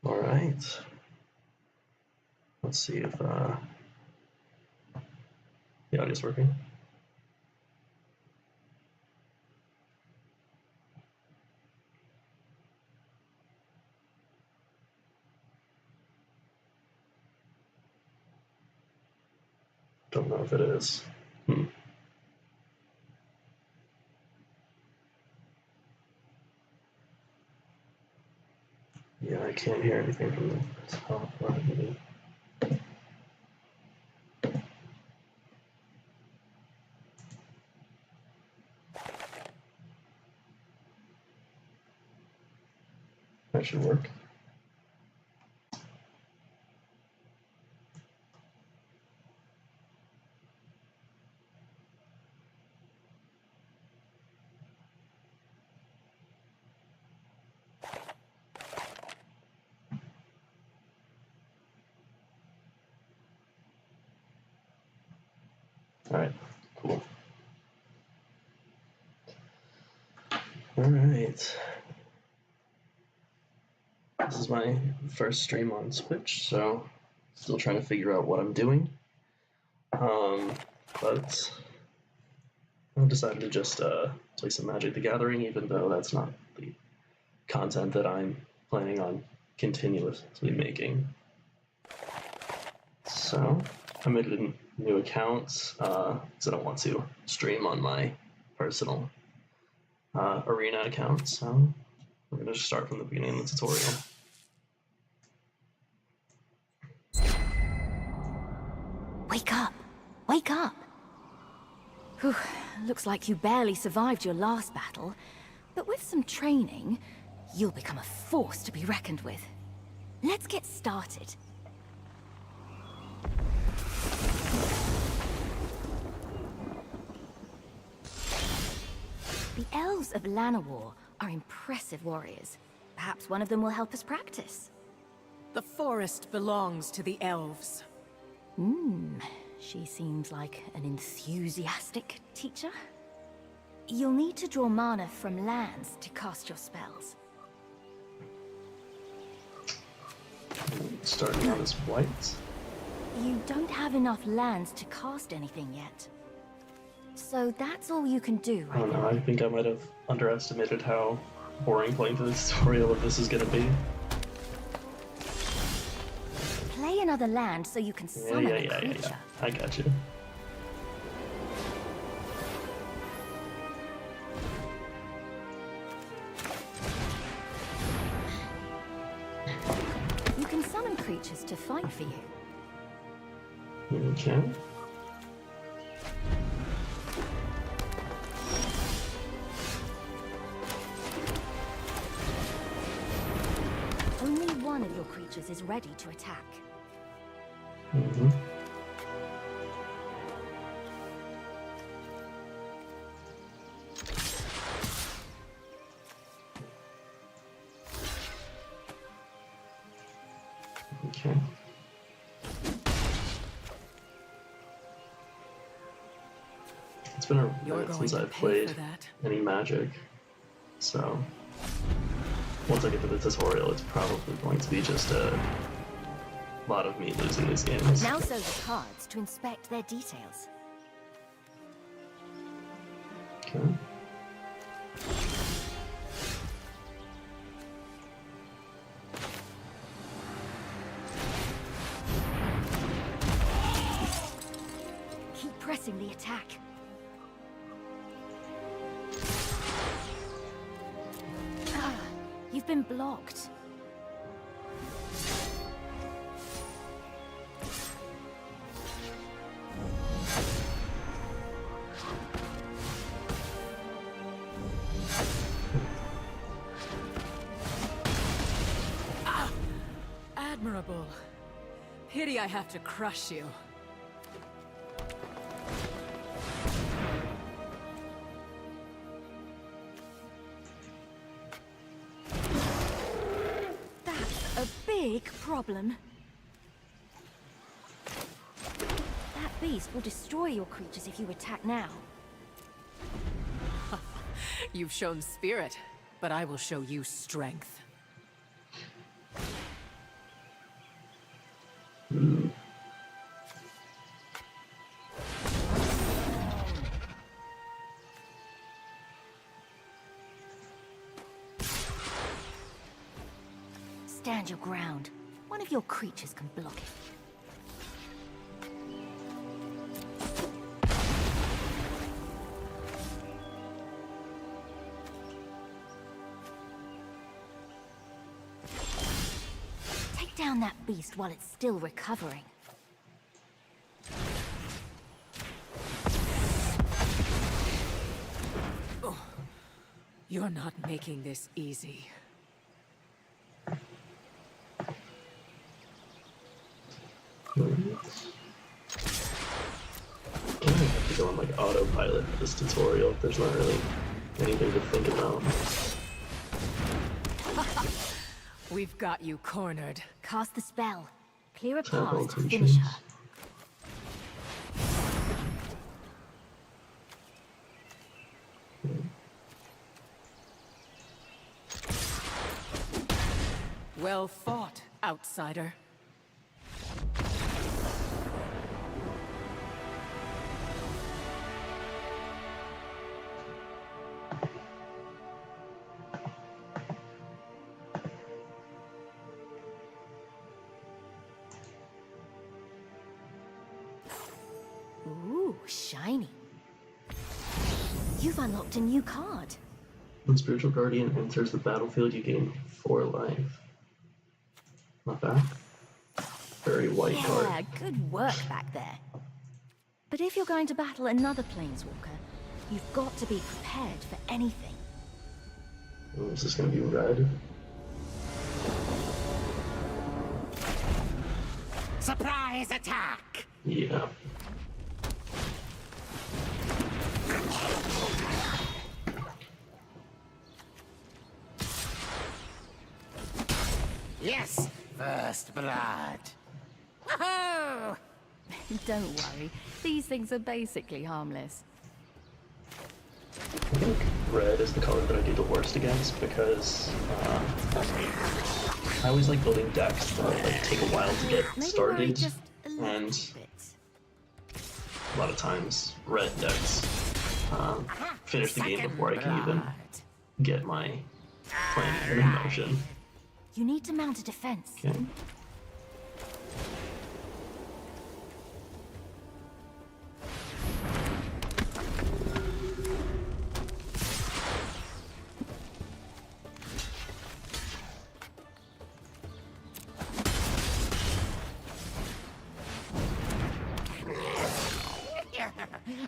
All right. Let's see if the audio's working. Don't know if it is. Yeah, I can't hear anything from the top right. That should work. All right, cool. All right. This is my first stream on Twitch, so still trying to figure out what I'm doing. But I've decided to just play some Magic the Gathering, even though that's not the content that I'm planning on continuously making. So I made a new account because I don't want to stream on my personal Arena account. So we're going to just start from the beginning of the tutorial. Wake up! Wake up! Whew, looks like you barely survived your last battle, but with some training, you'll become a force to be reckoned with. Let's get started. The elves of Llanowar are impressive warriors. Perhaps one of them will help us practice. The forest belongs to the elves. She seems like an enthusiastic teacher. You'll need to draw mana from lands to cast your spells. Starting out as white. You don't have enough lands to cast anything yet. So that's all you can do I right don't know, I think I might have underestimated how boring playing through the tutorial of this is going to be. Play another land so you can summon a creature. Yeah. I got you. You can summon creatures to fight for you. Okay. Only one of your creatures is ready to attack. Okay. It's been a minute since I've played any Magic, so once I get to the tutorial, it's probably going to be just a lot of me losing these games. Now show the cards to inspect their details. Okay. Keep pressing the attack. You've been blocked. Admirable. Pity I have to crush you. That's a big problem. That beast will destroy your creatures if you attack now. You've shown spirit, but I will show you strength. stand your ground. One of your creatures can block it. Take down that beast while it's still recovering. You're not making this easy. I have to go on like autopilot for this tutorial if there's not really anything to think about. We've got you cornered. Cast the spell. Clear a Temple path to finish teachings. her. Well fought, outsider. Ooh, shiny. You've unlocked a new card. When Spiritual Guardian enters the battlefield, you gain 4 life. Not bad. Very white Yeah, card. good work back there. But if you're going to battle another Planeswalker, you've got to be prepared for anything. Oh, is this gonna be red? Surprise attack! Yeah. Yes, first blood. Woohoo! Don't worry, these things are basically harmless. I think red is the color that I do the worst against because I always like building decks that like take a while to get Maybe worry started, just a little and bit. a lot of times red decks finish the game before I can even get my plan in motion. You need to mount a defense. Okay.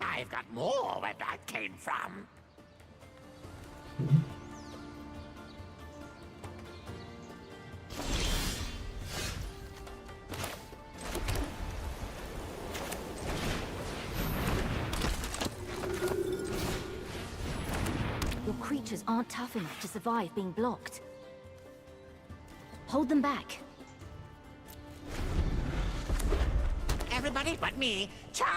I've got more where that came from. Your creatures aren't tough enough to survive being blocked. Hold them back. Everybody but me, charge!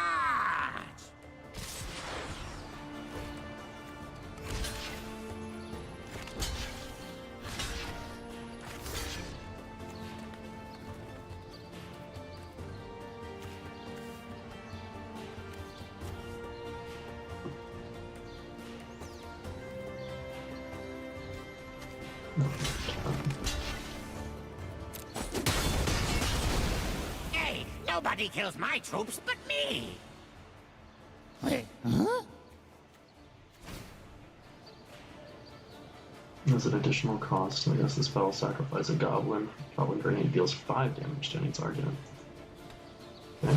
Hey, nobody kills my troops but me! Wait, huh? As an additional cost, I guess the spell sacrifice a goblin. Goblin Grenade deals 5 damage to any target. Okay.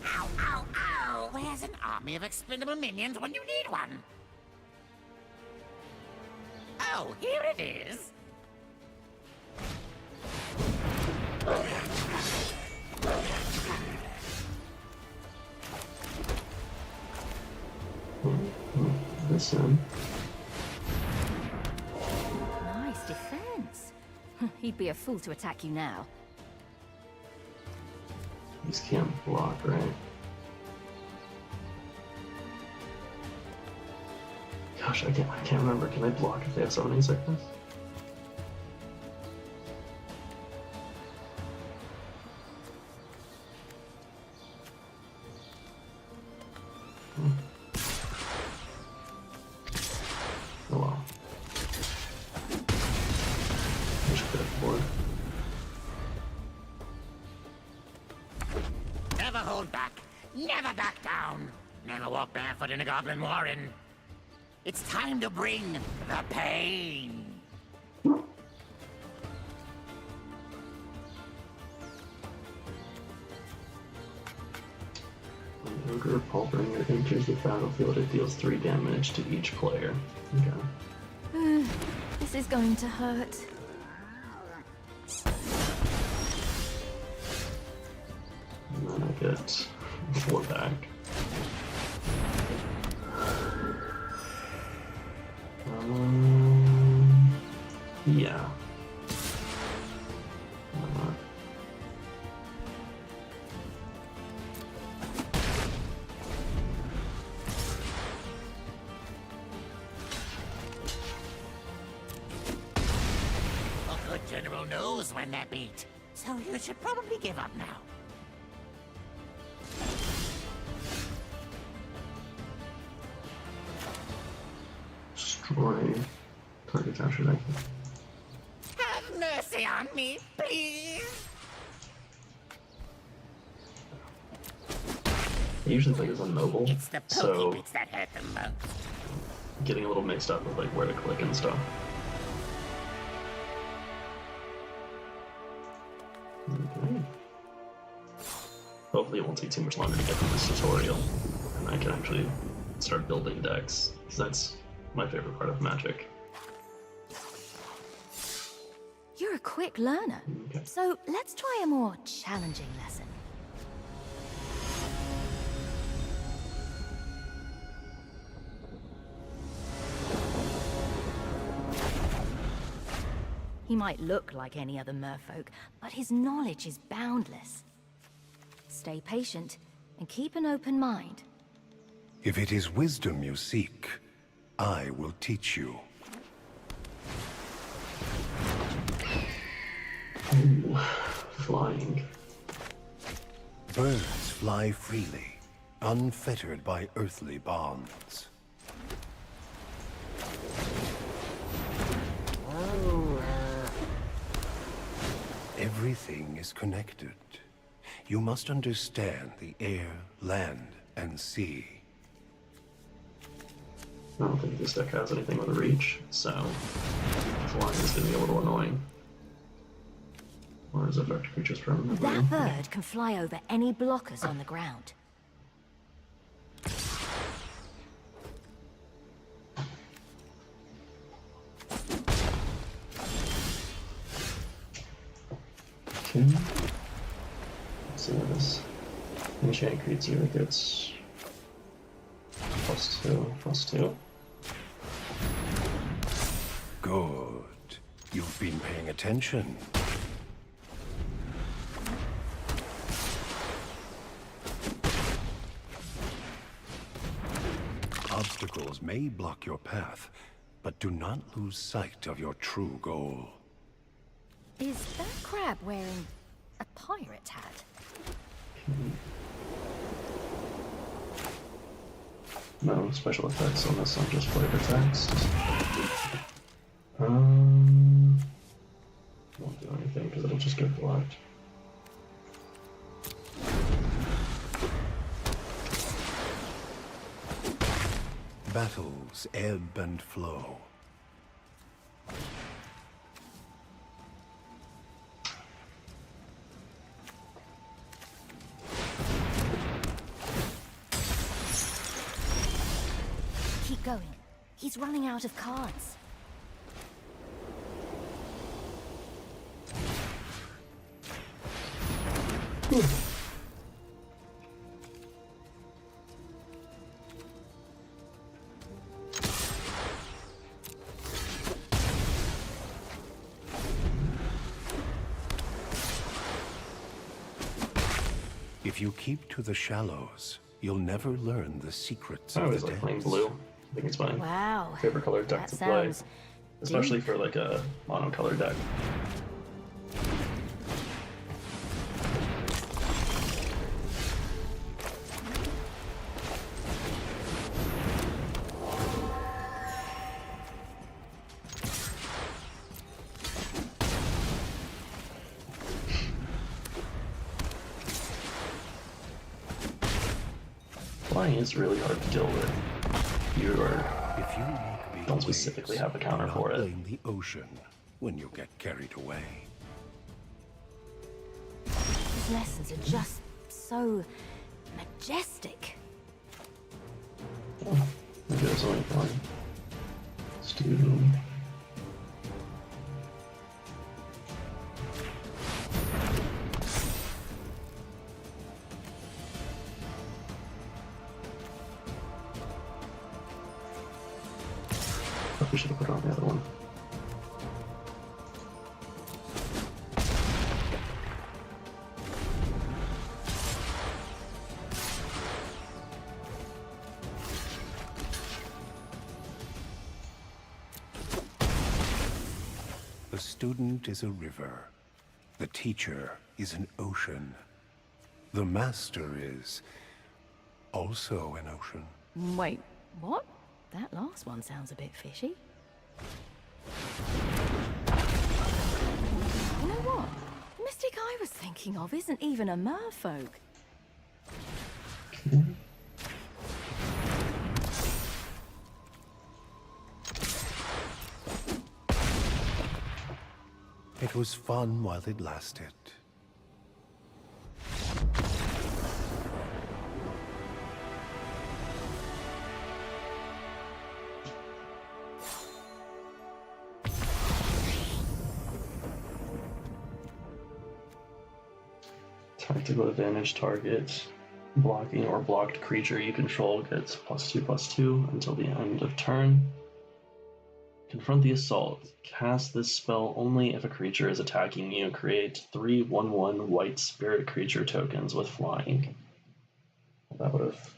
Ow, ow, ow! Where's an army of expendable minions when you need one? Oh, here it is! Listen. Nice defense. He'd be a fool to attack you now. These can't block, right? Gosh, I can't remember. Can I block if they have summoning sickness? board. Never hold back. Never back down. Never walk barefoot in a goblin warren. It's time to bring the pain. When Ogre Pallbringer enters the battlefield, it deals 3 damage to each player. Okay. This is going to hurt. And then I get 4 back. Yeah. Why not? A good general knows when they're beat, so you should probably give up now. Destroy target captured icon. Have mercy on me, please. I usually play as a noble, It's the pokey so bits that hurt the most. getting a little mixed up with like where to click and stuff. Okay. Hopefully it won't take too much longer to get through this tutorial, and I can actually start building decks, because that's my favorite part of Magic. You're a quick learner. Okay. So let's try a more challenging lesson. He might look like any other merfolk, but his knowledge is boundless. Stay patient and keep an open mind. If it is wisdom you seek, I will teach you. Ooh, flying. Birds fly freely, unfettered by earthly bonds. Everything is connected. You must understand the air, land, and sea. I don't think this deck has anything with reach, so flying is going to be a little annoying. Or is it affect creatures from the That bird can fly over any blockers on the ground. Okay. Let's see what this enchant creature gets. +2/+2. Good. You've been paying attention. Obstacles may block your path, but do not lose sight of your true goal. Is that crab wearing a pirate hat? No special effects on this, I'm just flavor text. Won't do anything because it'll just get blocked. Battles ebb and flow. Keep going. He's running out of cards. If you keep to the shallows, you'll never learn the secrets I of always the like playing depths. blue. I think it's my Wow. favorite color deck That to play. sounds Especially for like a monocolor deck. flying is really hard to deal with. You are If you make big don't specifically waves, have a counter do for not it. blame the ocean when you get carried away. His lessons are just so majestic. Maybe there's only one. Let's do. We should have put on the other one. The student is a river. The teacher is an ocean. The master is also an ocean. Wait, what? That last one sounds a bit fishy. You know what? The mystic I was thinking of isn't even a merfolk. It was fun while it lasted. Tactical advantage target. Blocking or blocked creature you control gets +2/+2 until the end of turn. Confront the assault. Cast this spell only if a creature is attacking you. Create 3/1/1 white spirit creature tokens with flying. That would have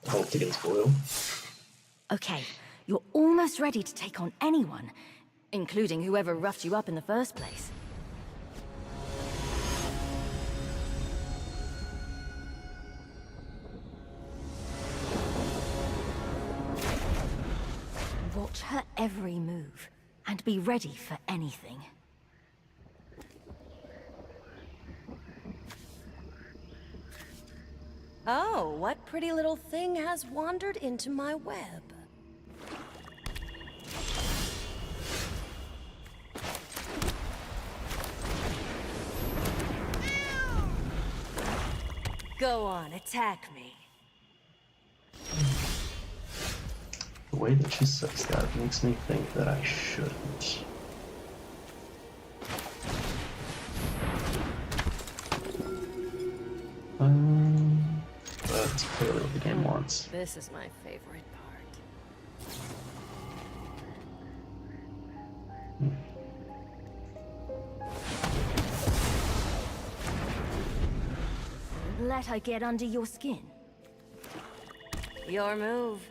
helped against Boyle. Okay, you're almost ready to take on anyone, including whoever roughed you up in the first place. Watch her every move, and be ready for anything. Oh, what pretty little thing has wandered into my web? Go on, attack me. The way that she says that makes me think that I shouldn't. That's clearly what the game wants. This is my favorite part. Let her get under your skin. Your move.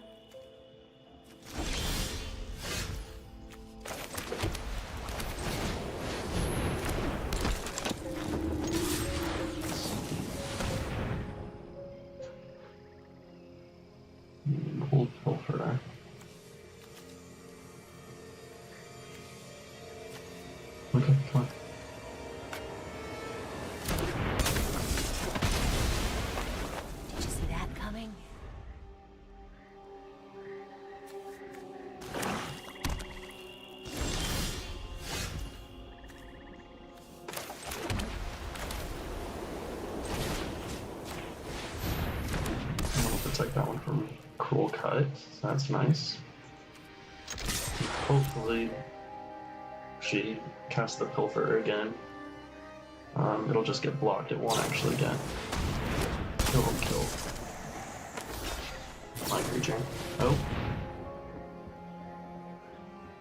Hold Pilfer. Okay, come on. Did you see that coming? I'm gonna protect that one from Cruel Cut. That's nice. Hopefully, she casts the Pilfer again. It'll just get blocked. It won't actually get kill. My creature. Oh.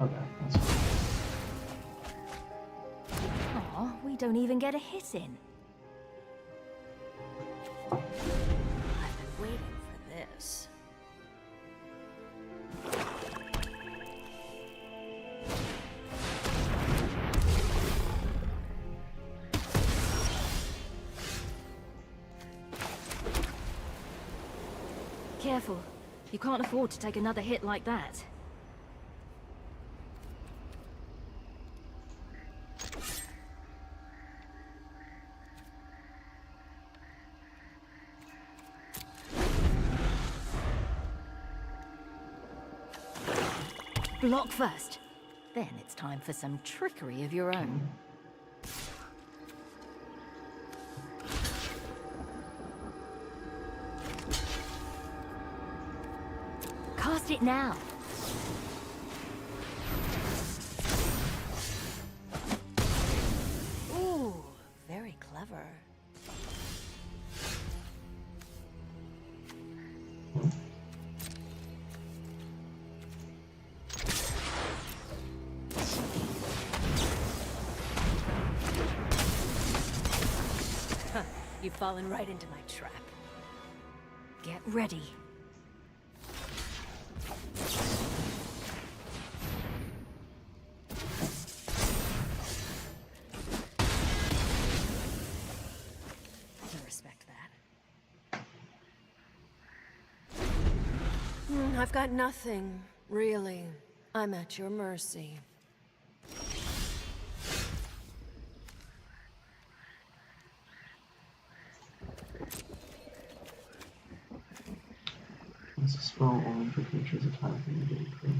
Okay, that's fine. Aw, we don't even get a hit in. I've been waiting for this. Careful. You can't afford to take another hit like that. Block first. Then it's time for some trickery of your own. Cast it now. Ooh, very clever. You've fallen right into my trap. Get ready. I respect that. I've got nothing, really. I'm at your mercy. It's a spell only for creatures attacking the game crew.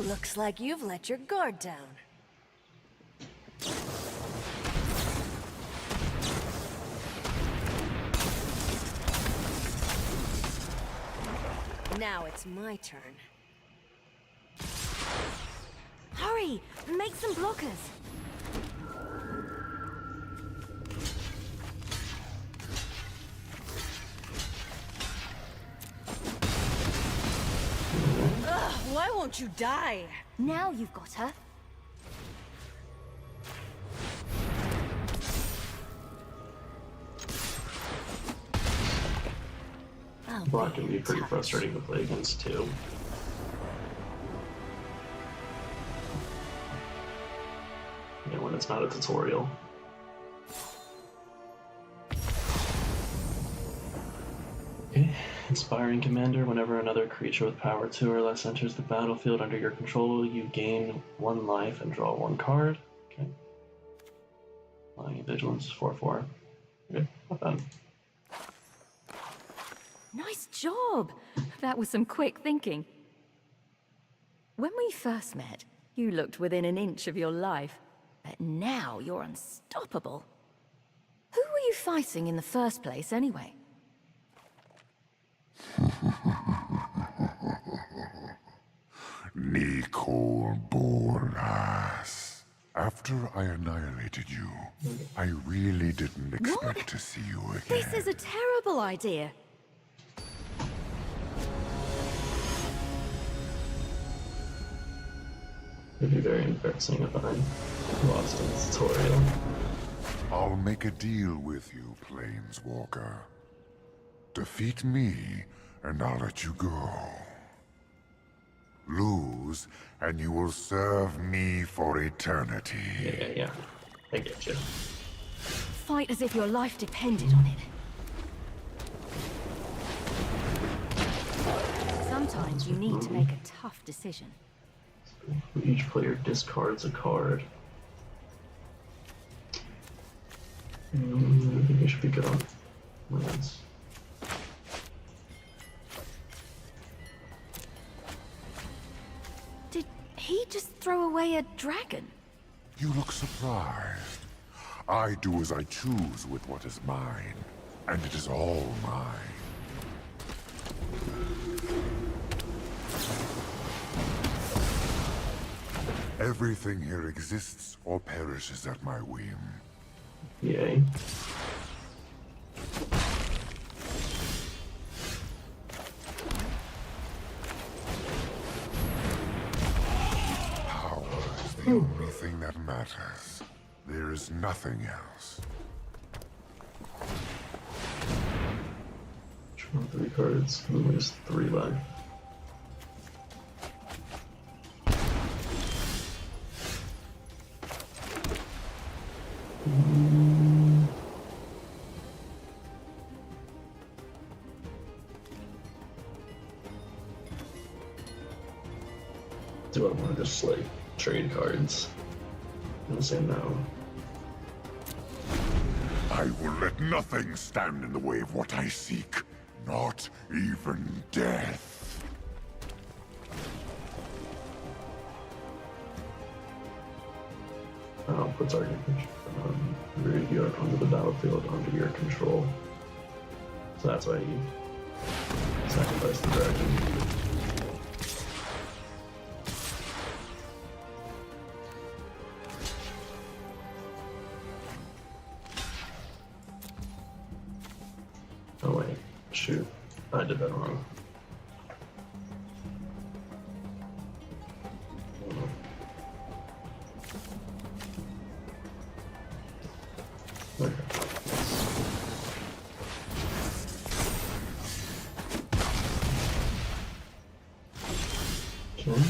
Looks like you've let your guard down. Now it's my turn. Hurry! Make some blockers! Ugh, why won't you die? Now you've got her. Black can be pretty frustrating to play against too. Yeah, when it's not a tutorial. Okay, Inspiring Commander. Whenever another creature with power 2 or less enters the battlefield under your control, you gain 1 life and draw 1 card. Okay. Flying Vigilance 4/4. Okay, not bad. Nice job! That was some quick thinking. When we first met, you looked within an inch of your life, but now you're unstoppable. Who were you fighting in the first place, anyway? Nicol Bolas. After I annihilated you, I really didn't expect to see you again. This is a terrible idea. It'd be very embarrassing if I lost in this tutorial. I'll make a deal with you, Planeswalker. Defeat me, and I'll let you go. Lose, and you will serve me for eternity. Yeah. I get you. Fight as if your life depended on it. Sometimes you need to make a tough decision. Each player discards a card. I think I should be good on lands. Did he just throw away a dragon? You look surprised. I do as I choose with what is mine, and it is all mine. Everything here exists or perishes at my whim. Yay. Power is the only thing that matters. There is nothing else. Draw 3 cards, and there's 3 left. Do I want to just like trade cards? I'm gonna say no. I will let nothing stand in the way of what I seek. Not even death. Puts target Rude onto the battlefield under your control. So that's why you sacrifice the dragon. Oh wait, shoot. I did that wrong. Okay. Okay.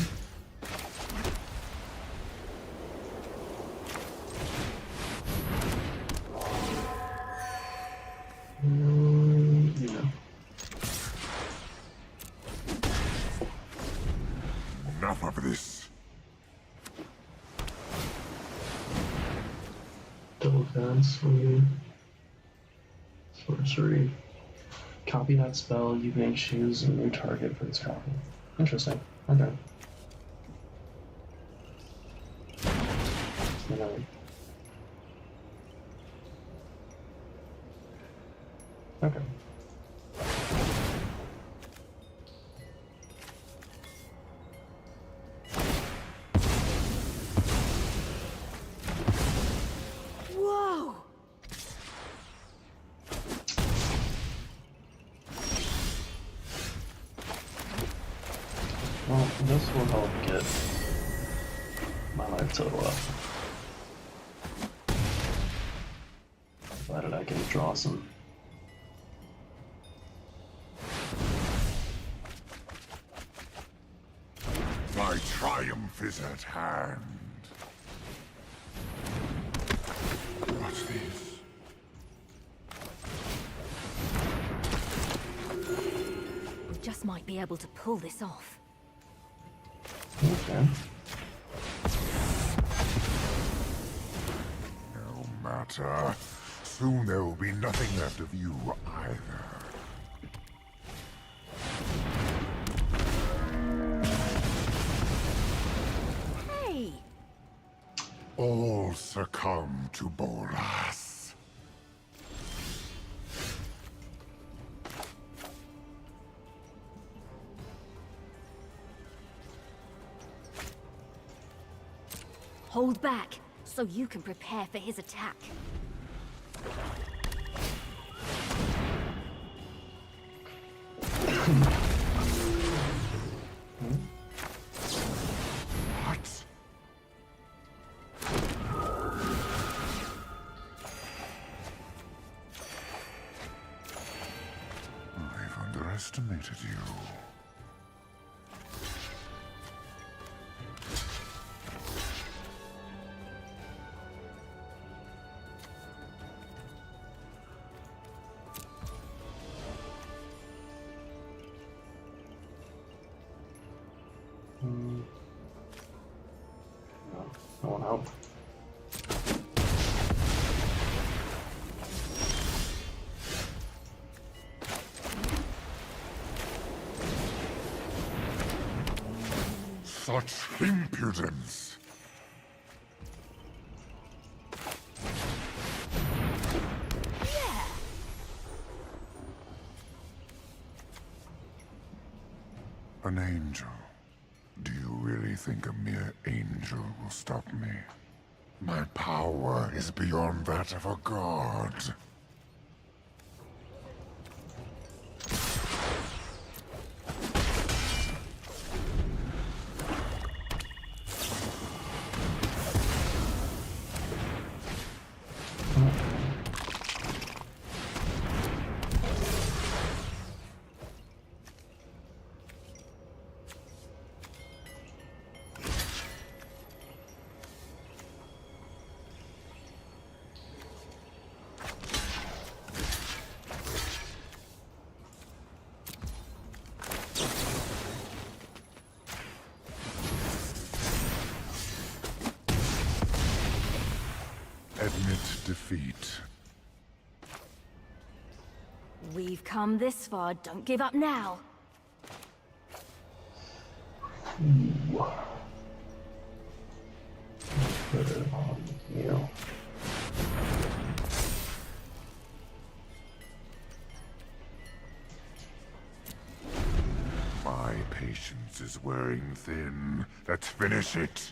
Yeah. Enough of this. Double dance, sorcery. Copy that spell, you may choose a new target for this copy. Interesting. Okay. You know. Okay. Whoa! Well, this will help get my life total up. Provided I can draw some. My triumph is at hand. What's this? We just might be able to pull this off. Okay. No matter. Soon there will be nothing left of you either. Hey! All succumb to Bolas. Hold back, so you can prepare for his attack. What? I've underestimated you. No, that won't help. Such impudence! An angel. Do you really think a mere angel will stop me? My power is beyond that of a god. Admit defeat. We've come this far, don't give up now. Ooh. Put it on you. My patience is wearing thin. Let's finish it.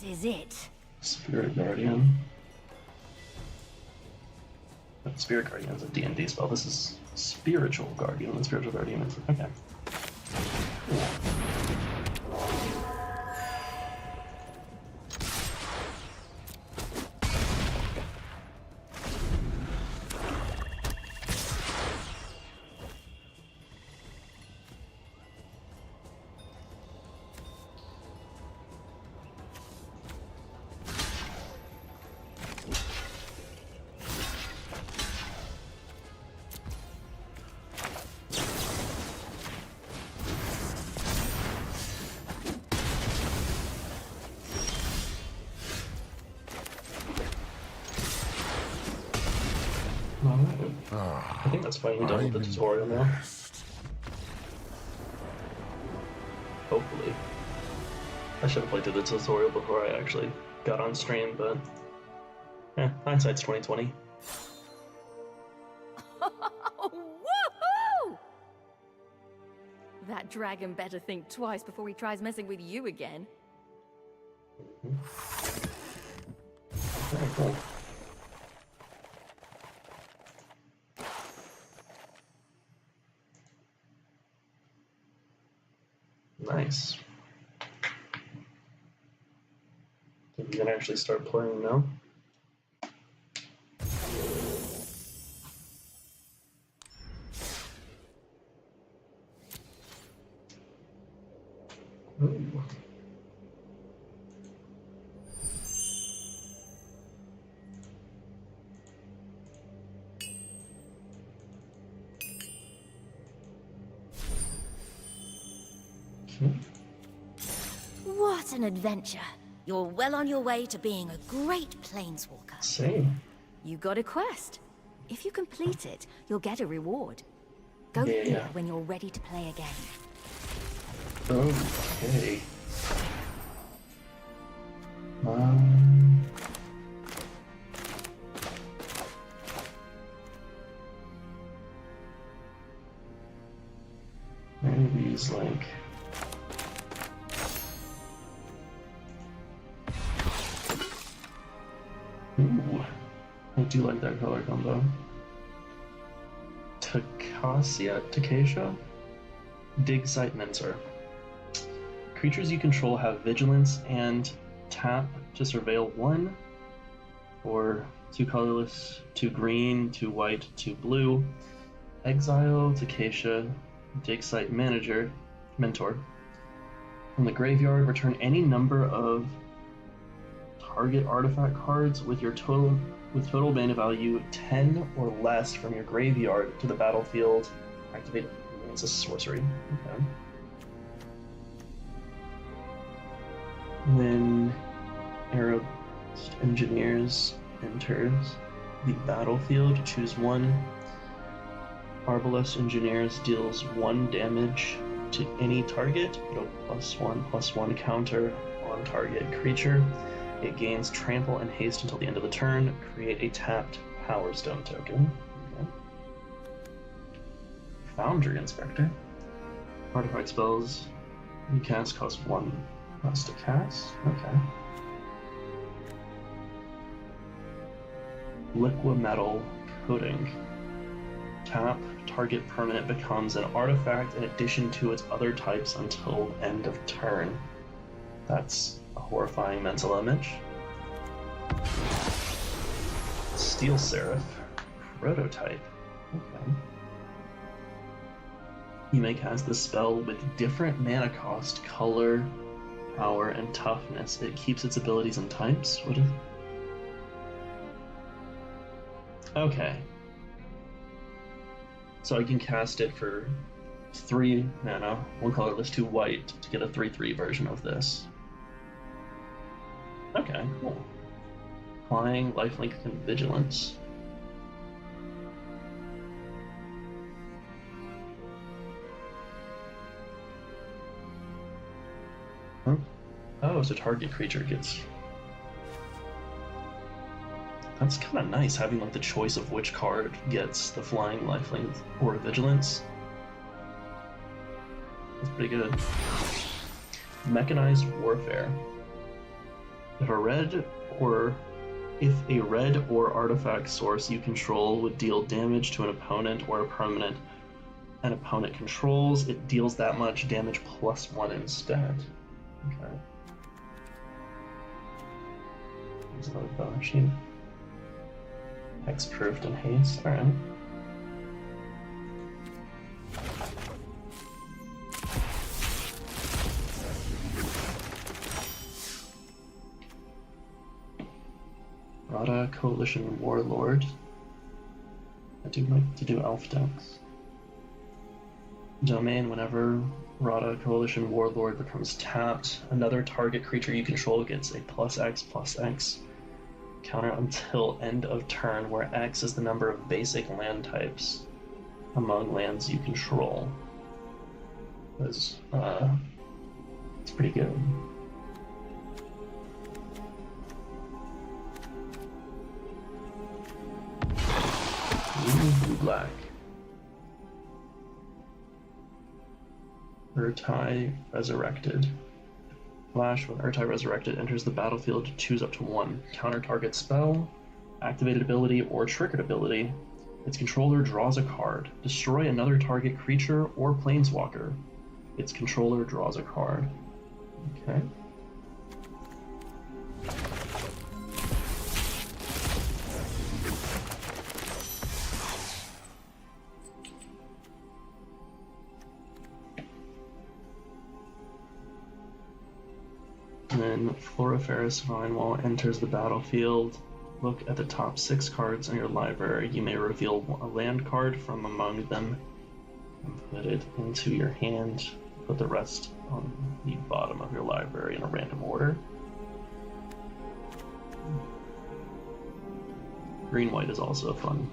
This is it. Spirit Guardian. But Spirit Guardian is a D&D spell. This is Spiritual Guardian, and Spiritual Guardian is... okay. I think that's fine. We're done with the tutorial now. Hopefully. I should have played through the tutorial before I actually got on stream, but... hindsight's 20/20. Woohoo! That dragon better think twice before he tries messing with you again. Very cool. Nice. So we can actually start playing now. Ooh. What an adventure. You're well on your way to being a great planeswalker. Same. You got a quest. If you complete it, you'll get a reward. Go Yeah. here when you're ready to play again. Okay. Maybe these like... Ooh, I do like that color combo. Takasha? Dig Site Mentor. Creatures you control have vigilance and tap to surveil 1, or 2 colorless, 2 green, 2 white, 2 blue. Exile Takasha, Dig Site Mentor. From the graveyard, return any number of target artifact cards with total mana value 10 or less from your graveyard to the battlefield. Activate. It's a sorcery. Okay. When Arab Engineers enters the battlefield, choose 1. Arbalest Engineers deals 1 damage to any target, put a +1/+1 counter on target creature. It gains trample and haste until the end of the turn. Create a tapped Power Stone token. Okay. Foundry Inspector. Artifact spells you cast cost 1 less to cast. Okay. Liquid Metal Coating. Tap, target permanent becomes an artifact in addition to its other types until end of turn. That's a horrifying mental image. Steel Seraph. Prototype. Okay. You may cast this spell with different mana cost, color, power, and toughness. It keeps its abilities and types. What is... Okay. So I can cast it for 3 mana, 1 colorless, 2 white, to get a 3/3 version of this. Okay, cool. Flying, lifelink, and vigilance. Huh? Oh, so target creature gets... That's kind of nice, having like the choice of which card gets the flying, lifelink, or vigilance. That's pretty good. Mechanized warfare. If a red or artifact source you control would deal damage to an opponent or a permanent an opponent controls, it deals that much damage +1 instead. Okay. There's another battle machine. Hexproofed and haste. Alright. Rada Coalition Warlord. I do like to do elf decks. Domain, whenever Rada Coalition Warlord becomes tapped, another target creature you control gets a +X/+X counter until end of turn, where X is the number of basic land types among lands you control. It's pretty good. Blue-black. Urtai Resurrected. Flash, when Urtai Resurrected enters the battlefield, choose up to 1 counter target spell, activated ability, or triggered ability. Its controller draws a card. Destroy another target creature or planeswalker. Its controller draws a card. Okay. Then Floriferous Vinewall enters the battlefield. Look at the top 6 cards in your library. You may reveal a land card from among them and put it into your hand. Put the rest on the bottom of your library in a random order. Green-white is also a fun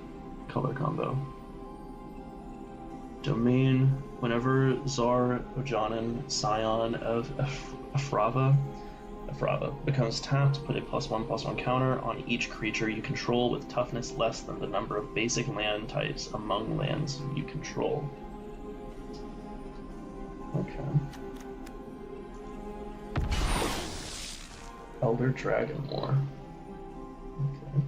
color combo. Domain, whenever Zar Ojanen, Scion of Afrava becomes tapped, put a +1/+1 counter on each creature you control with toughness less than the number of basic land types among lands you control. Okay. Elder Dragon War. Okay.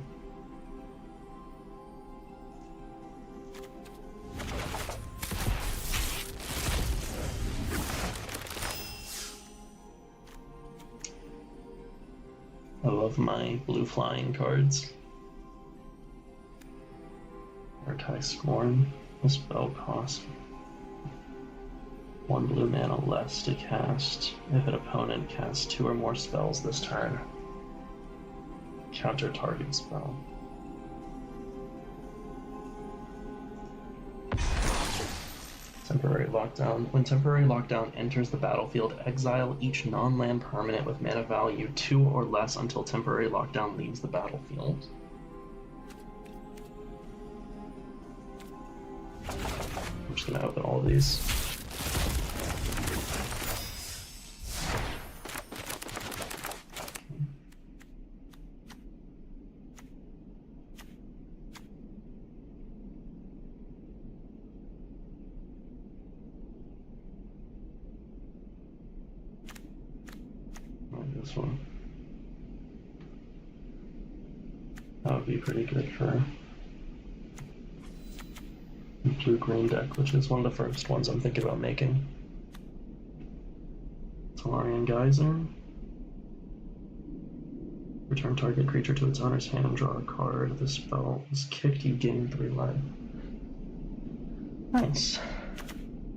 I love my blue flying cards. Urtai Scorn. The spell costs 1 blue mana less to cast if an opponent casts 2 or more spells this turn. Counter target spell. Temporary Lockdown. When Temporary Lockdown enters the battlefield, exile each non-land permanent with mana value 2 or less until Temporary Lockdown leaves the battlefield. I'm just gonna open all of these. This one. That would be pretty good for a blue-green deck, which is one of the first ones I'm thinking about making. Tolarian Geyser. Return target creature to its owner's hand and draw a card. If the spell is kicked, you gain 3 life. Nice.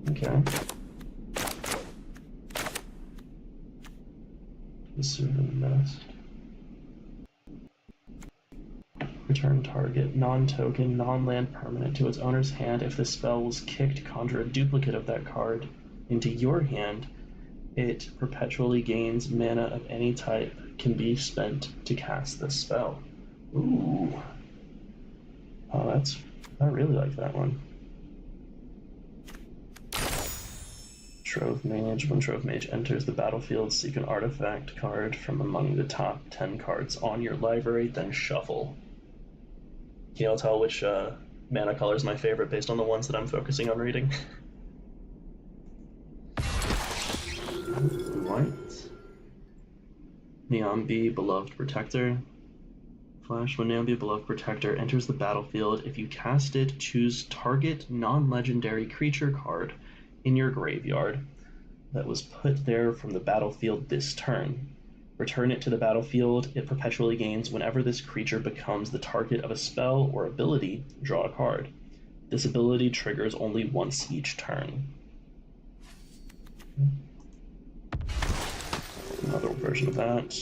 Okay. The Soothing Mist. Return target, non-token, non-land permanent to its owner's hand. If the spell was kicked, conjure a duplicate of that card into your hand. It perpetually gains mana of any type, can be spent to cast this spell. Ooh. Oh, I really like that one. Trove Mage. When Trove Mage enters the battlefield, seek an artifact card from among the top 10 cards on your library, then shuffle. Can you tell which mana color is my favorite based on the ones that I'm focusing on reading? White. Niambi, Beloved Protector. Flash, when Niambi, Beloved Protector enters the battlefield, if you cast it, choose target non-legendary creature card in your graveyard that was put there from the battlefield this turn. Return it to the battlefield. It perpetually gains whenever this creature becomes the target of a spell or ability, draw a card. This ability triggers only once each turn. Another version of that.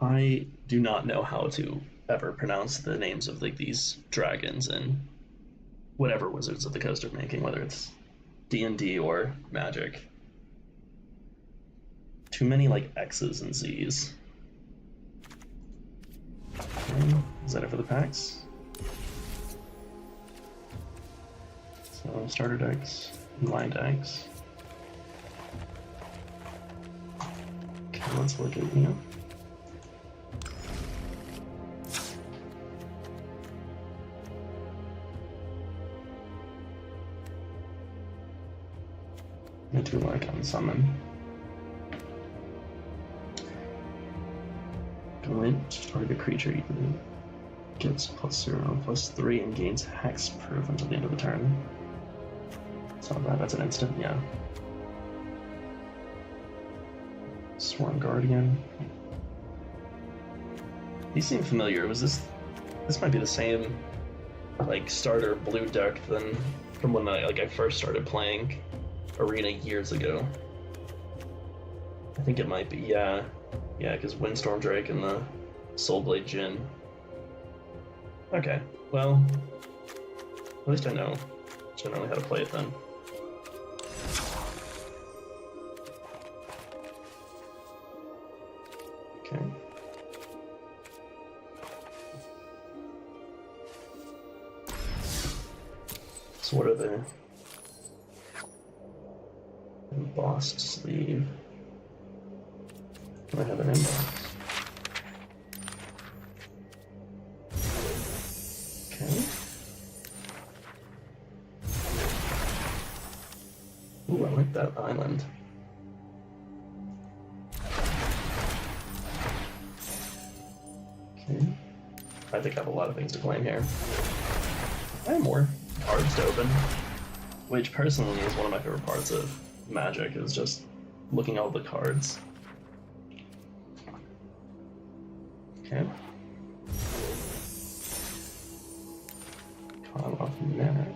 I do not know how to ever pronounce the names of like these dragons and whatever Wizards of the Coast are making, whether it's D&D or Magic. Too many like X's and Z's. Okay, is that it for the packs? So starter decks, line decks. Okay, let's look at I do like Unsummon. Glint, target creature either gets +0/+3 and gains hexproof until the end of the turn. It's not bad, that's an instant, yeah. Sworn Guardian. These seem familiar. Was this might be the same like starter blue deck than from when I first started playing Arena years ago. I think it might be, yeah. Yeah, because Windstorm Drake and the Soulblade Djinn. Okay, well, at least I know generally how to play it then. Okay. So what are the embossed sleeve? Do I have an embossed? Okay. Ooh, I like that island. Okay. I think I have a lot of things to claim here. I have more cards to open, which personally is one of my favorite parts of Magic, is just looking at all the cards. Okay. Call off Merit.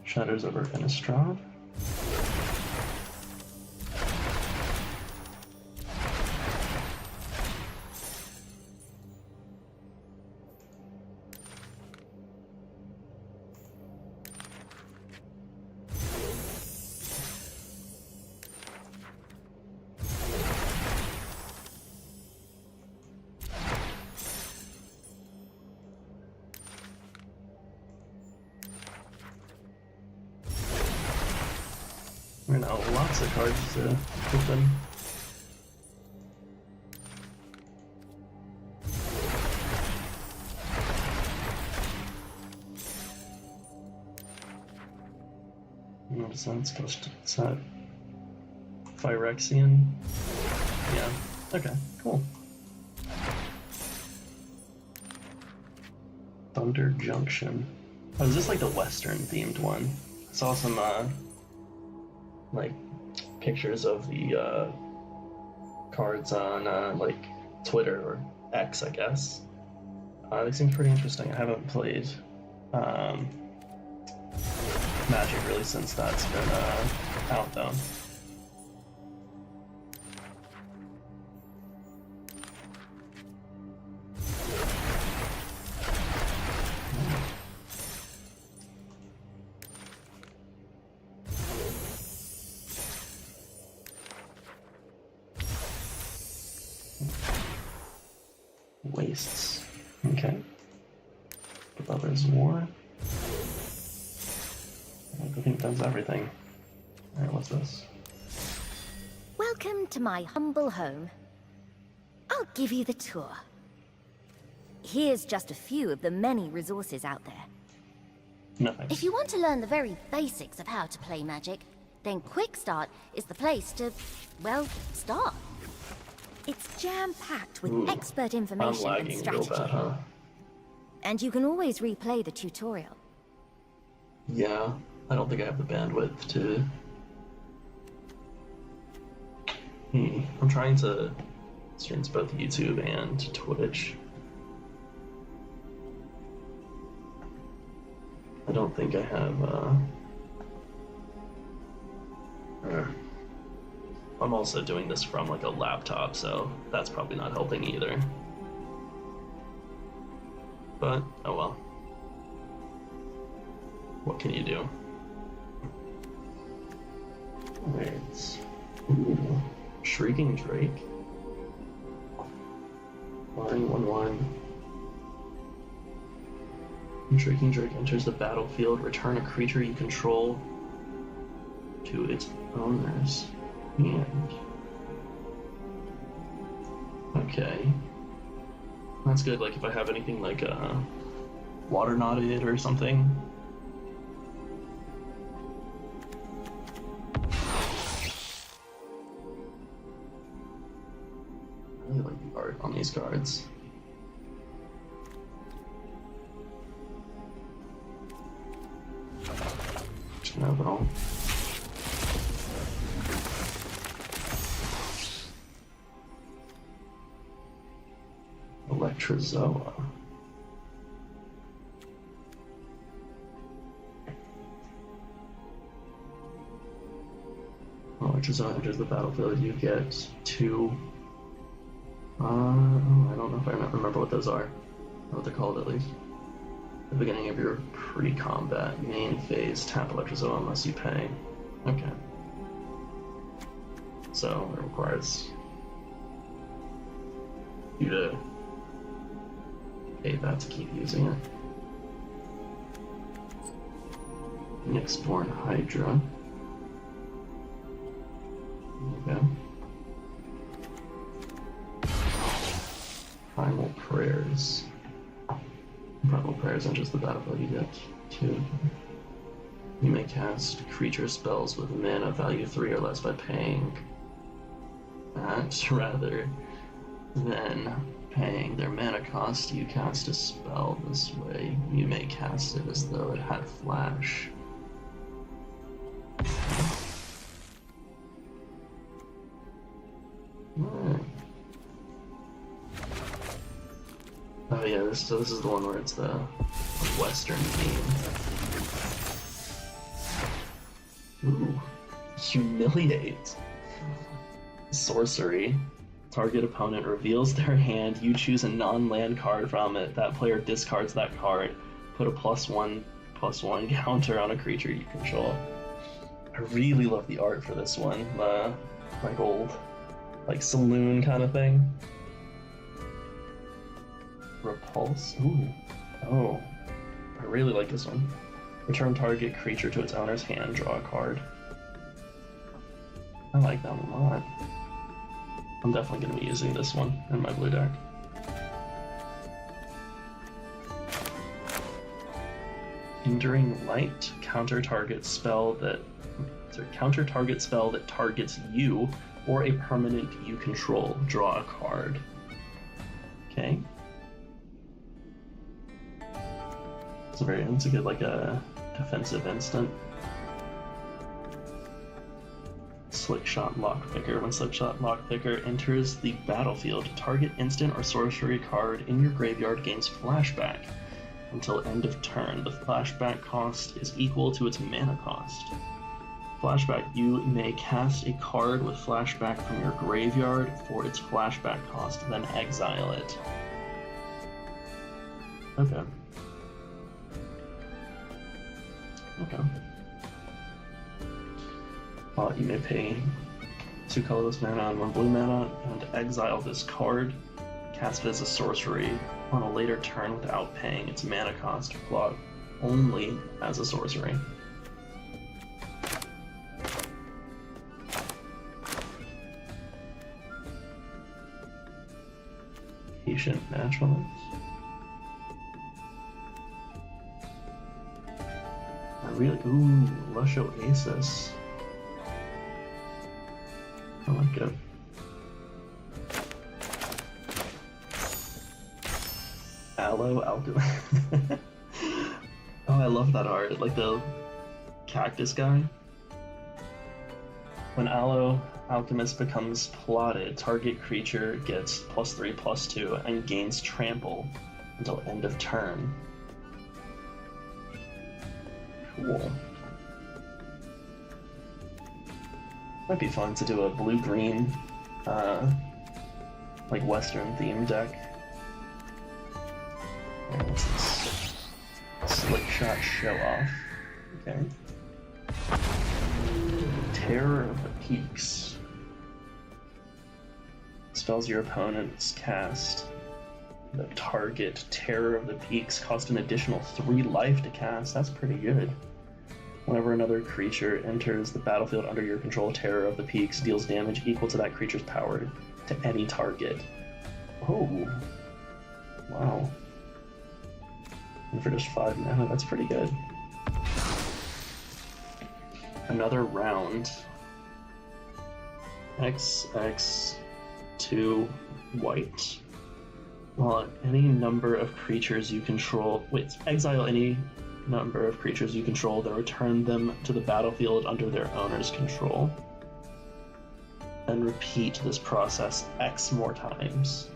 Shadows over Innistrad. Right now, lots of cards to open. What is that? It's that Phyrexian? Yeah. Okay, cool. Thunder Junction. Oh, is this like the Western themed one? I saw some like pictures of the cards on like Twitter or X, I guess. They seem pretty interesting. I haven't played Magic really since that's been out though. Wastes. Okay. But others war. I think that's everything. Alright, what's this? Welcome to my humble home. I'll give you the tour. Here's just a few of the many resources out there. No thanks. If you want to learn the very basics of how to play Magic, then Quick Start is the place to, well, start. It's jam-packed with expert I'm information and lagging real strategy. bad, huh? And you can always replay the tutorial. Yeah, I don't think I have the bandwidth to... I'm trying to stream to both YouTube and Twitch. I don't think I have, I'm also doing this from like a laptop, so that's probably not helping either. But, oh well. What can you do? Alright. Ooh. Shrieking Drake. 1/1. When Shrieking Drake enters the battlefield, return a creature you control to its owner's hand. Okay. That's good, like if I have anything like Water Knotted or something. I really like the art on these cards. Just gonna open all. Electrozoa. Electrozoa enters the battlefield. You get 2. I don't know if I remember what those are. What they're called, at least. At the beginning of your pre-combat main phase, tap Electrozoa unless you pay. Okay. So it requires you to pay that to keep using it. Nyxborn Hydra. Okay. Primal Prayers. Primal Prayers enters the battlefield. You get 2. You may cast creature spells with mana value 3 or less by paying that rather than paying their mana cost. You cast a spell this way. You may cast it as though it had flash. Oh yeah, this is the one where it's the Western theme. Ooh, Humiliate. Sorcery. Target opponent reveals their hand. You choose a non-land card from it. That player discards that card. Put a +1/+1 counter on a creature you control. I really love the art for this one. Like old, like saloon kind of thing. Repulse. Ooh. Oh. I really like this one. Return target creature to its owner's hand. Draw a card. I like that one a lot. I'm definitely going to be using this one in my blue deck. Enduring Light. Counter target spell that targets you or a permanent you control. Draw a card. Okay. It's a good like a defensive instant. Slickshot Lockpicker. When Slickshot Lockpicker enters the battlefield, target instant or sorcery card in your graveyard gains flashback until end of turn. The flashback cost is equal to its mana cost. Flashback. You may cast a card with flashback from your graveyard for its flashback cost, then exile it. Okay. Okay. You may pay 2 colorless mana and 1 blue mana and exile this card. Cast it as a sorcery on a later turn without paying its mana cost. Plot only as a sorcery. Patient Naturalist. Ooh, Lush Oasis. I like it. Aloe Alchemist. Oh, I love that art. Like the cactus guy. When Aloe Alchemist becomes plotted, target creature gets +3/+2 and gains trample until end of turn. Cool. Might be fun to do a blue-green, like Western theme deck. Alright, what's this? Slickshot Show Off. Okay. Terror of the Peaks. Spells your opponents cast. The target Terror of the Peaks cost an additional 3 life to cast. That's pretty good. Whenever another creature enters the battlefield under your control, Terror of the Peaks deals damage equal to that creature's power to any target. Oh. Wow. And for just 5 mana, that's pretty good. Another round. XX2 white. Well, any number of creatures you control... Wait, exile any number of creatures you control, then return them to the battlefield under their owner's control. And repeat this process X more times.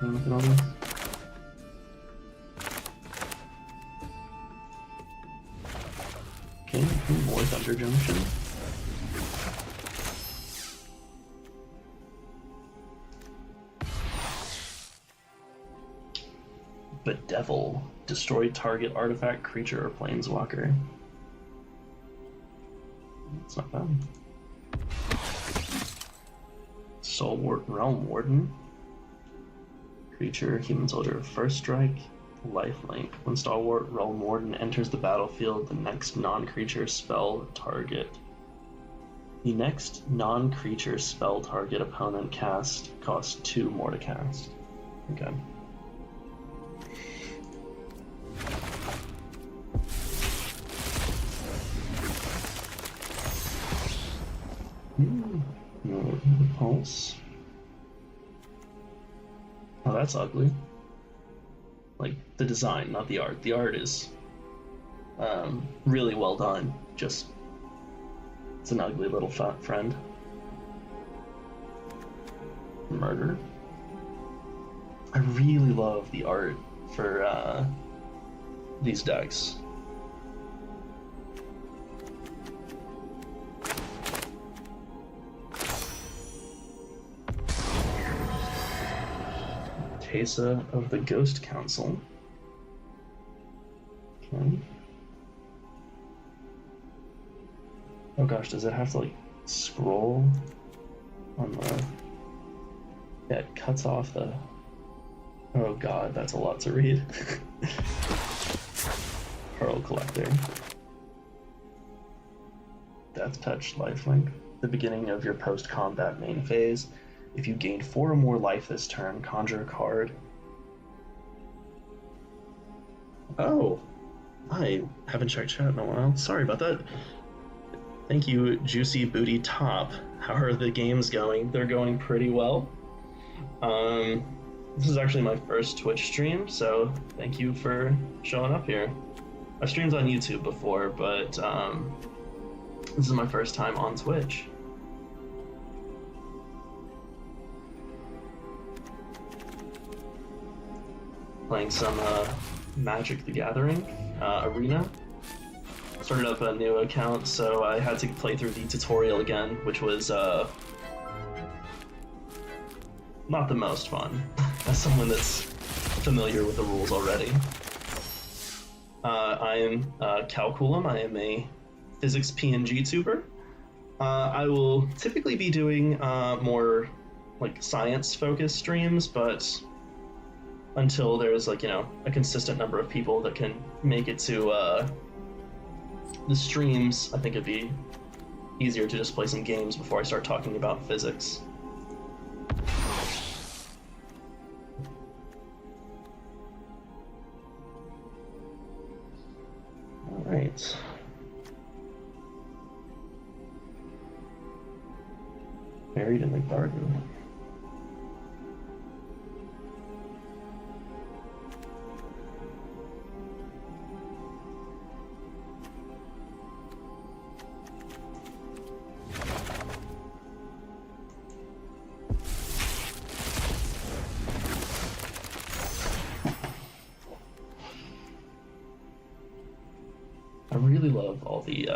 Look at all this. Okay, more Thunder Junction. Bedevil. Destroy target artifact, creature, or planeswalker. That's not bad. Stalwart Realm Warden. Creature, human soldier, first strike, lifelink. When Stalwart Realm Warden enters the battlefield, the next non-creature spell target. The next non-creature spell target opponent cast costs 2 more to cast. Okay. Pulse. Oh, that's ugly. Like, the design, not the art. The art is really well done. Just, it's an ugly little fat friend. Murder. I really love the art for these decks. Teysa of the Ghost Council. Okay. Oh gosh, does it have to like scroll on the... Yeah, it cuts off the... Oh god, that's a lot to read. Pearl Collector. Death Touch Lifelink. The beginning of your post-combat main phase. If you gain 4 or more life this turn, conjure a card. Oh, I haven't checked chat in a while. Sorry about that. Thank you, Juicy Booty Top. How are the games going? They're going pretty well. This is actually my first Twitch stream, so thank you for showing up here. I've streamed on YouTube before, but this is my first time on Twitch. Playing some Magic the Gathering Arena. Started up a new account, so I had to play through the tutorial again, which was not the most fun, as someone that's familiar with the rules already. I am Calculum. I am a physics PNG tuber. I will typically be doing more like science-focused streams, but until there's like, you know, a consistent number of people that can make it to the streams, I think it'd be easier to just play some games before I start talking about physics. Alright. Buried in the garden. I really love all the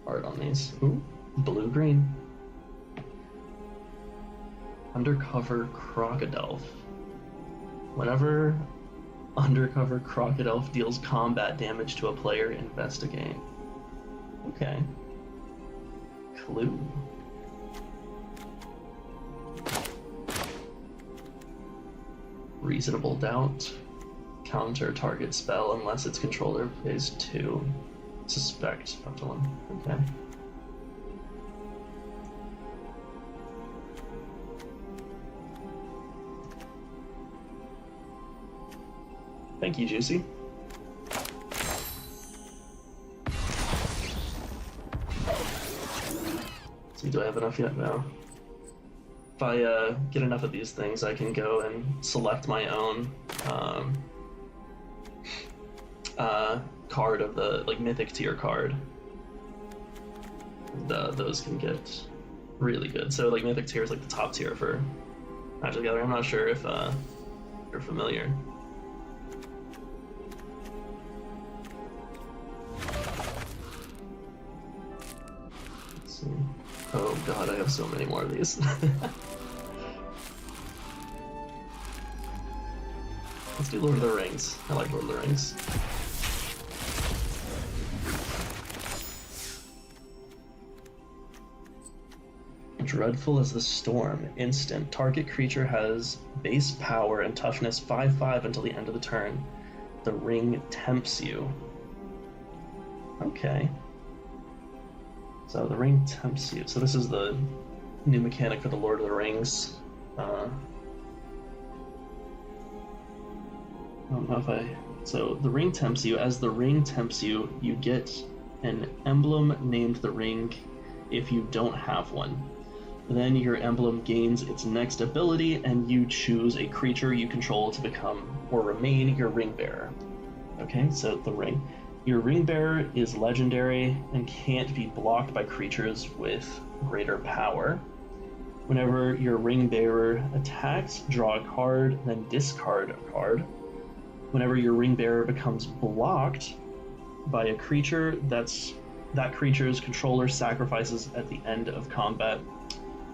art on these. Ooh, blue-green. Undercover Crocodile. Whenever Undercover Crocodile deals combat damage to a player, investigate. Okay. Clue. Reasonable doubt. Counter target spell unless its controller plays 2. Suspect up to 1. Okay. Thank you, Juicy. See, do I have enough yet? No. If I get enough of these things, I can go and select my own card of the like mythic tier card. Those can get really good. So like mythic tier is like the top tier for Magic the Gathering. I'm not sure if you're familiar. Let's see. Oh god, I have so many more of these. Let's do Lord of the Rings. I like Lord of the Rings. Dreadful as the Storm. Instant. Target creature has base power and toughness 5/5 until the end of the turn. The ring tempts you. Okay. So the ring tempts you. So this is the new mechanic for the Lord of the Rings. I don't know if So the ring tempts you. As the ring tempts you, you get an emblem named the ring if you don't have one. Then your emblem gains its next ability, and you choose a creature you control to become or remain your ring bearer. Okay, so the ring. Your ring bearer is legendary and can't be blocked by creatures with greater power. Whenever your ring bearer attacks, draw a card, then discard a card. Whenever your ring bearer becomes blocked by a creature, that creature's controller sacrifices at the end of combat.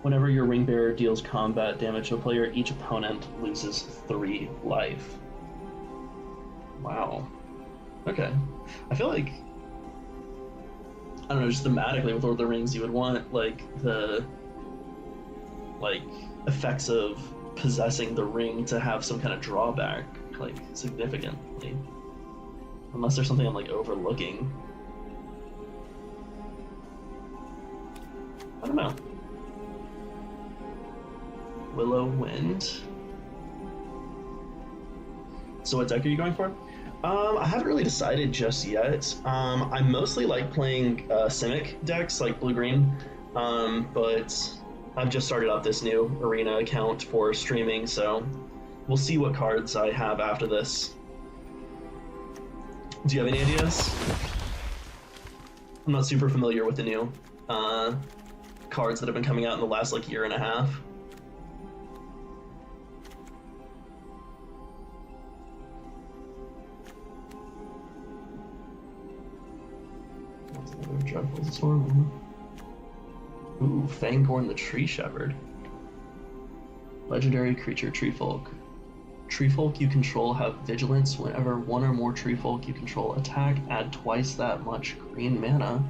Whenever your ring bearer deals combat damage to a player, each opponent loses 3 life. Wow. Okay. I feel like, I don't know, just thematically with Lord of the Rings, you would want like the effects of possessing the ring to have some kind of drawback, like significantly. Unless there's something I'm like overlooking. I don't know. Willow Wind. So what deck are you going for? I haven't really decided just yet. I mostly like playing Simic decks, like blue-green, but I've just started up this new Arena account for streaming, so we'll see what cards I have after this. Do you have any ideas? I'm not super familiar with the new cards that have been coming out in the last like year and a half. Ooh, Fangorn the Tree Shepherd. Legendary creature, Treefolk. Treefolk you control have vigilance. Whenever one or more Treefolk you control attack, add twice that much green mana.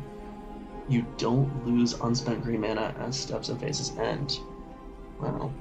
You don't lose unspent green mana as steps and phases end. Wow.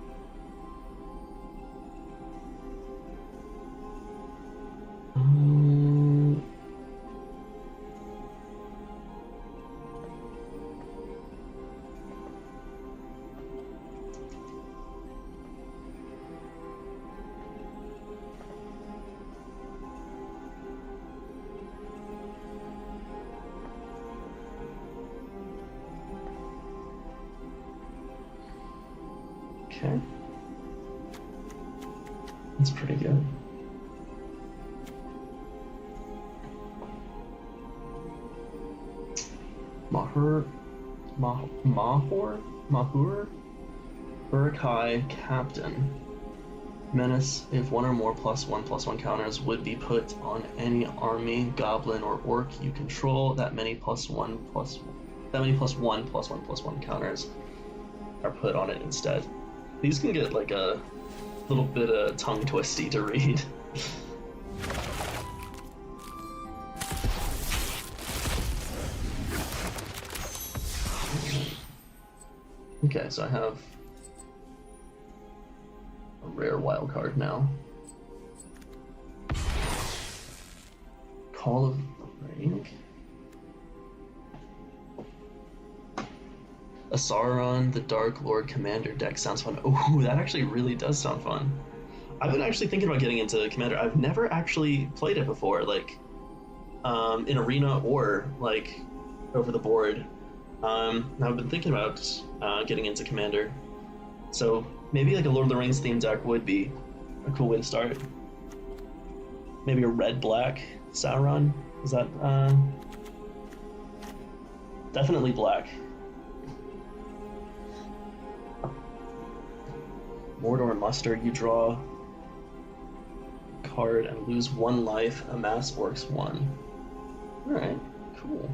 Okay. That's pretty good. Mahur? Urkai Captain. Menace, if one or more +1/+1 counters would be put on any army, goblin, or orc you control, that many +1/+1 counters are put on it instead. These can get like a little bit tongue twisty to read. Okay, so I have a rare wild card now. Call of the Ring. A Sauron, the Dark Lord Commander deck sounds fun. Oh, that actually really does sound fun. I've been actually thinking about getting into Commander. I've never actually played it before, like in Arena or like over the board. I've been thinking about getting into Commander. So maybe like a Lord of the Rings themed deck would be a cool way to start. Maybe a red-black Sauron. Is that definitely black. Mordor Muster, you draw a card and lose 1 life, amass orcs 1. Alright, cool.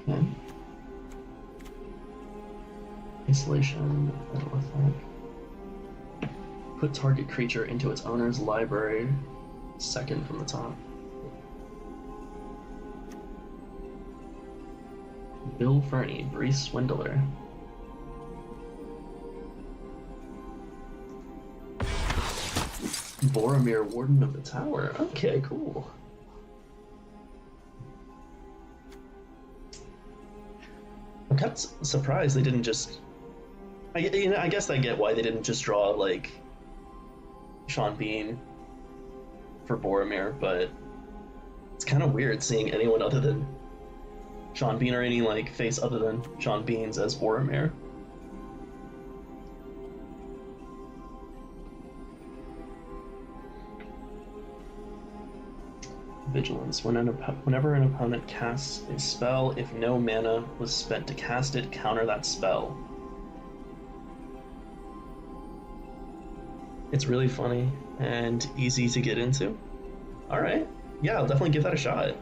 Okay. Isolation, battle effect. Put target creature into its owner's library, second from the top. Bill Fernie, Breeze Swindler. Boromir, Warden of the Tower. Okay, cool. I'm kind of surprised they didn't just... I guess I get why they didn't just draw, like, Sean Bean for Boromir, but it's kind of weird seeing anyone other than Sean Bean or any, like, face other than Sean Bean's as Boromir. Vigilance. Whenever an opponent casts a spell, if no mana was spent to cast it, counter that spell. It's really funny and easy to get into. Alright. Yeah, I'll definitely give that a shot.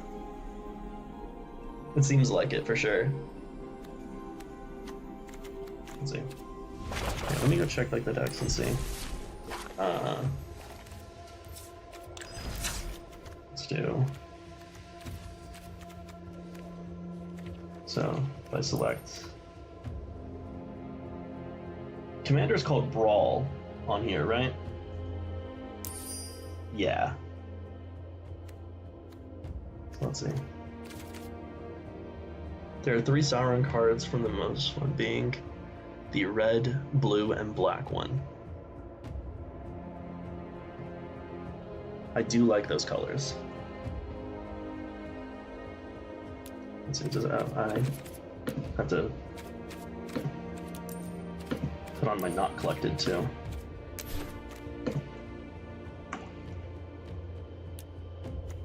It seems like it, for sure. Let's see. Okay, let me go check, like, the decks and see. Let's do... So, if I select... Commander's called Brawl on here, right? Yeah. Let's see. There are 3 Sauron cards, from the most one being the red, blue, and black one. I do like those colors. Let's see, does I have to put on my not collected too.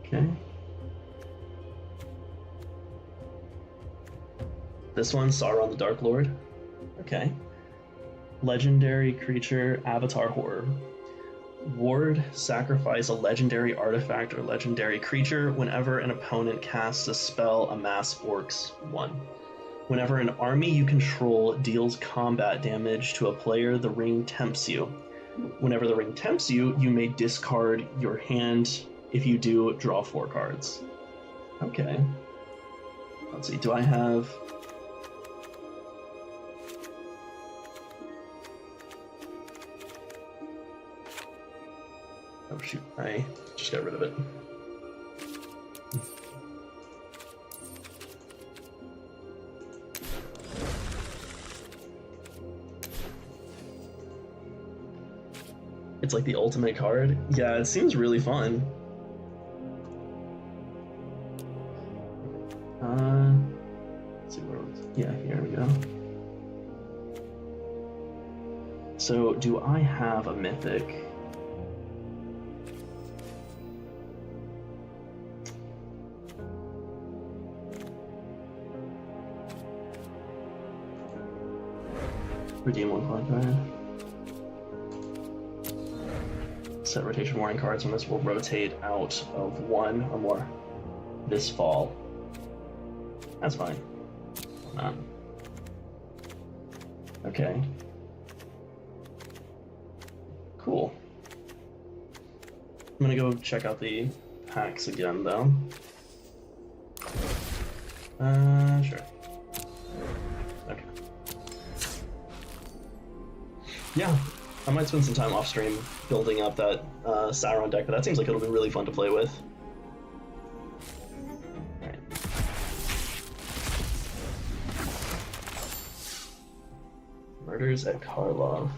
Okay. This one, Sauron the Dark Lord. Okay. Legendary creature, Avatar Horror. Ward, sacrifice a legendary artifact or legendary creature whenever an opponent casts a spell, amass orcs 1. Whenever an army you control deals combat damage to a player, the ring tempts you. Whenever the ring tempts you, you may discard your hand. If you do, draw 4 cards. Okay. Let's see, do I have... Oh shoot, I just got rid of it. It's like the ultimate card. Yeah, it seems really fun. Let's see where it was. Yeah, here we go. So, do I have a mythic? Redeem 1 card card. Set rotation warning cards when this will rotate out of 1 or more this fall. That's fine. Okay. Cool. I'm gonna go check out the packs again, though. Sure. Okay. Yeah, I might spend some time off stream building up that Sauron deck, but that seems like it'll be really fun to play with. Alright. Murders at Karlov.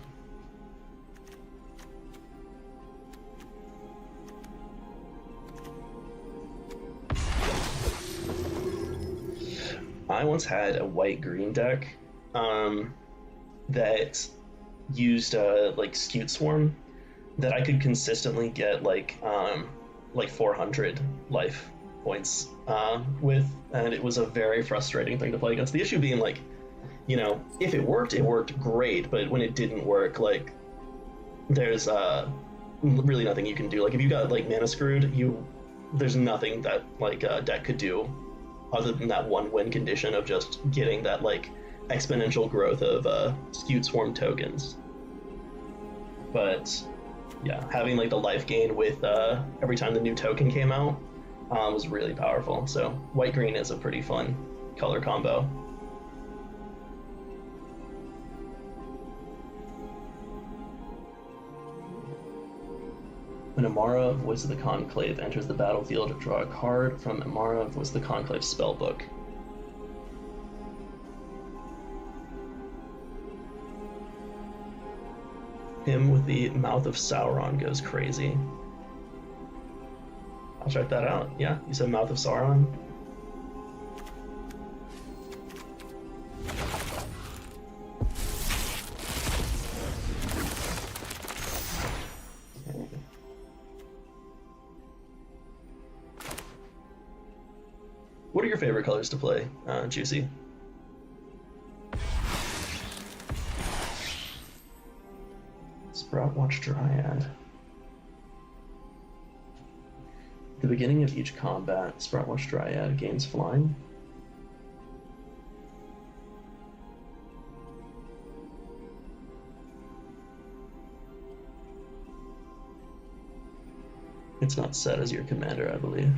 I once had a white-green deck that used like Scute Swarm that I could consistently get like 400 life points with, and it was a very frustrating thing to play against. The issue being, like, you know, if it worked great, but when it didn't work, like, there's really nothing you can do. Like, if you got like mana screwed, there's nothing that like a deck could do other than that one win condition of just getting that like exponential growth of Scute Swarm tokens. But yeah, having like the life gain with every time the new token came out was really powerful. So white-green is a pretty fun color combo. When Amara, Voice of the Conclave, enters the battlefield, draw a card from Amara, Voice of the Conclave spellbook. Him with the Mouth of Sauron goes crazy. I'll check that out. Yeah, you said Mouth of Sauron? What are your favorite colors to play, Juicy? Sproutwatch Dryad. At the beginning of each combat, Sproutwatch Dryad gains flying. It's not set as your commander, I believe.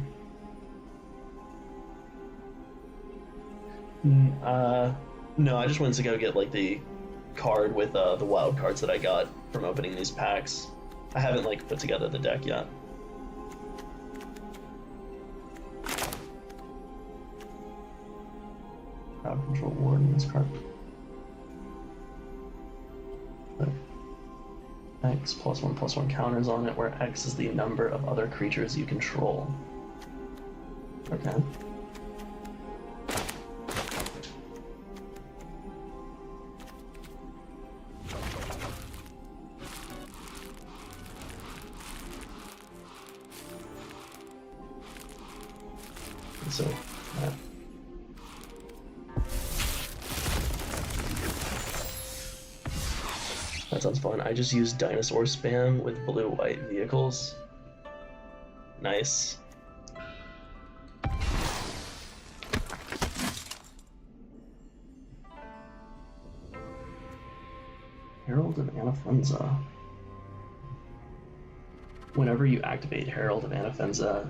No, I just wanted to go get like the card with the wild cards that I got from opening these packs. I haven't like put together the deck yet. Control ward in this card. X +1/+1 counters on it, where X is the number of other creatures you control. Okay. So, that sounds fun. I just used dinosaur spam with blue-white vehicles. Nice. Herald of Anafenza. Whenever you activate Herald of Anafenza's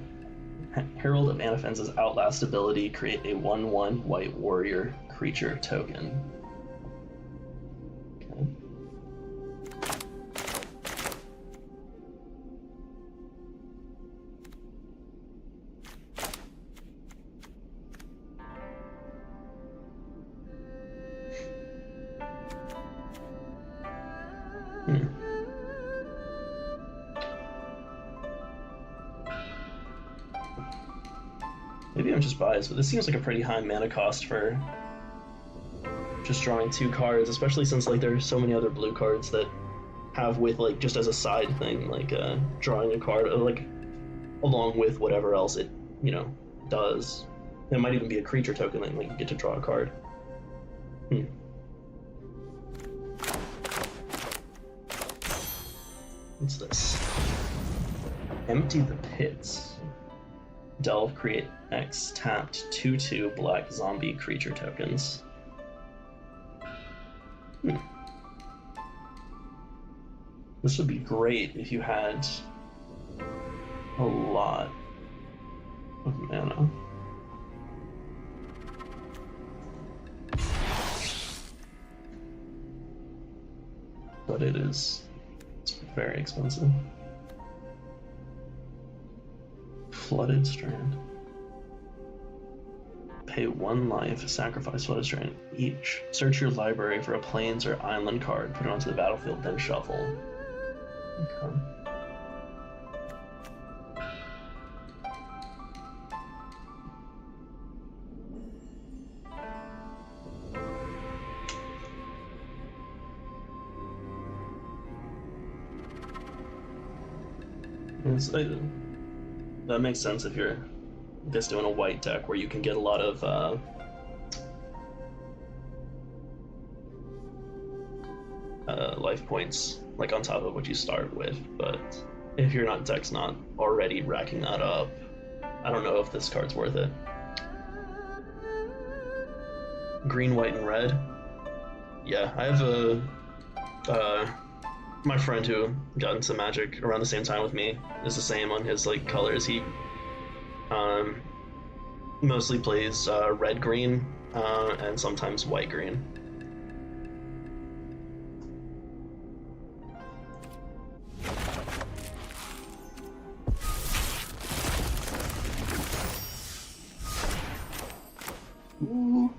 Outlast ability, create a 1/1 white warrior creature token. Okay. Maybe I'm just biased, but this seems like a pretty high mana cost for just drawing 2 cards, especially since like there's so many other blue cards that have with like just as a side thing, like drawing a card, like along with whatever else it, you know, does. It might even be a creature token that like you get to draw a card. What's this? Empty the Pits. Delve, create X, tapped 2/2 black zombie creature tokens. This would be great if you had a lot of mana. But it's very expensive. Flooded Strand. Pay 1 life, sacrifice Flooded Strand each. Search your library for a plains or island card, put it onto the battlefield, then shuffle. Okay. That makes sense if you're just doing a white deck where you can get a lot of life points like on top of what you start with, but if your deck's not already racking that up, I don't know if this card's worth it. Green, white, and red. Yeah, I have my friend who got into Magic around the same time with me is the same on his like colors. He mostly plays red green and sometimes white green. Ooh.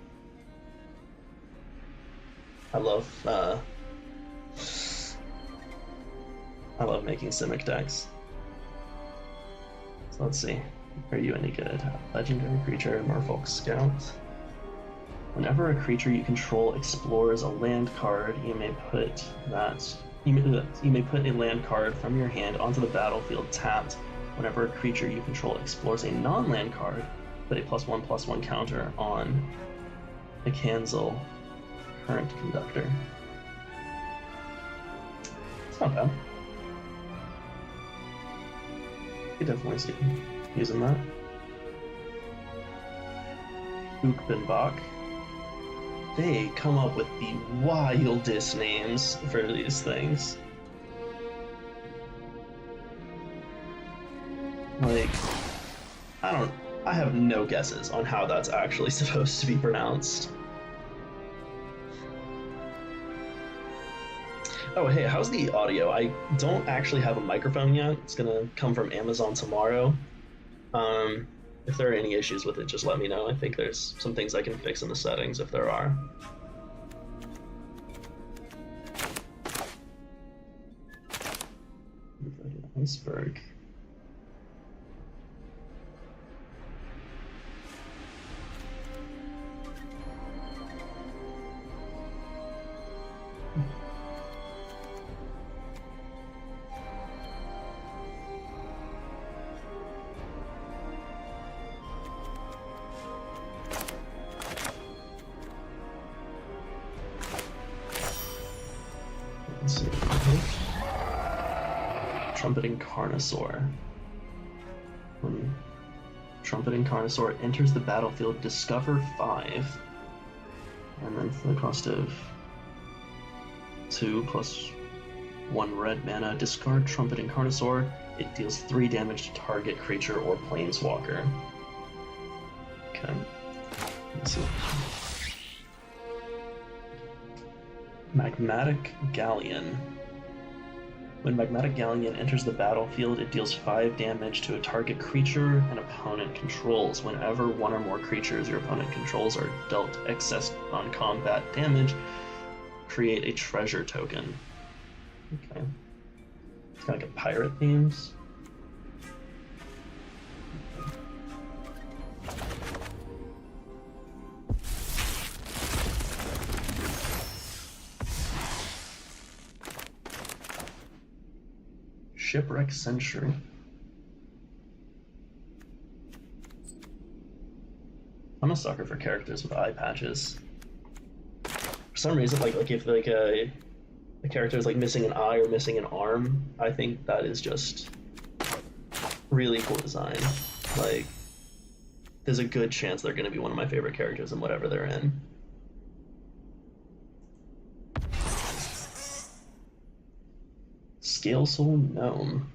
I love making Simic decks. So let's see. Are you any good? Legendary creature, Merfolk Scout. Whenever a creature you control explores a land card, you may put a land card from your hand onto the battlefield tapped. Whenever a creature you control explores a non-land card, put a +1/+1 counter on a cancel current conductor. It's not bad. I could definitely see using that. Ukbenbach. They come up with the wildest names for these things. Like, I have no guesses on how that's actually supposed to be pronounced. Oh, hey, how's the audio? I don't actually have a microphone yet. It's gonna come from Amazon tomorrow. If there are any issues with it, just let me know. I think there's some things I can fix in the settings if there are. Iceberg. Let's see. Trumpeting Carnosaur. When Trumpeting Carnosaur enters the battlefield, discover 5. And then for the cost of 2 plus 1 red mana, discard Trumpeting Carnosaur. It deals 3 damage to target creature or planeswalker. Okay. Let's see. Magmatic Galleon. When Magmatic Galleon enters the battlefield, it deals 5 damage to a target creature an opponent controls. Whenever one or more creatures your opponent controls are dealt excess non-combat damage, create a treasure token. Okay. It's kind of like a pirate themes. Shipwreck Century. I'm a sucker for characters with eye patches. For some reason, like if a character is like missing an eye or missing an arm, I think that is just really cool design. Like, there's a good chance they're going to be one of my favorite characters in whatever they're in. Scalesoul Gnome.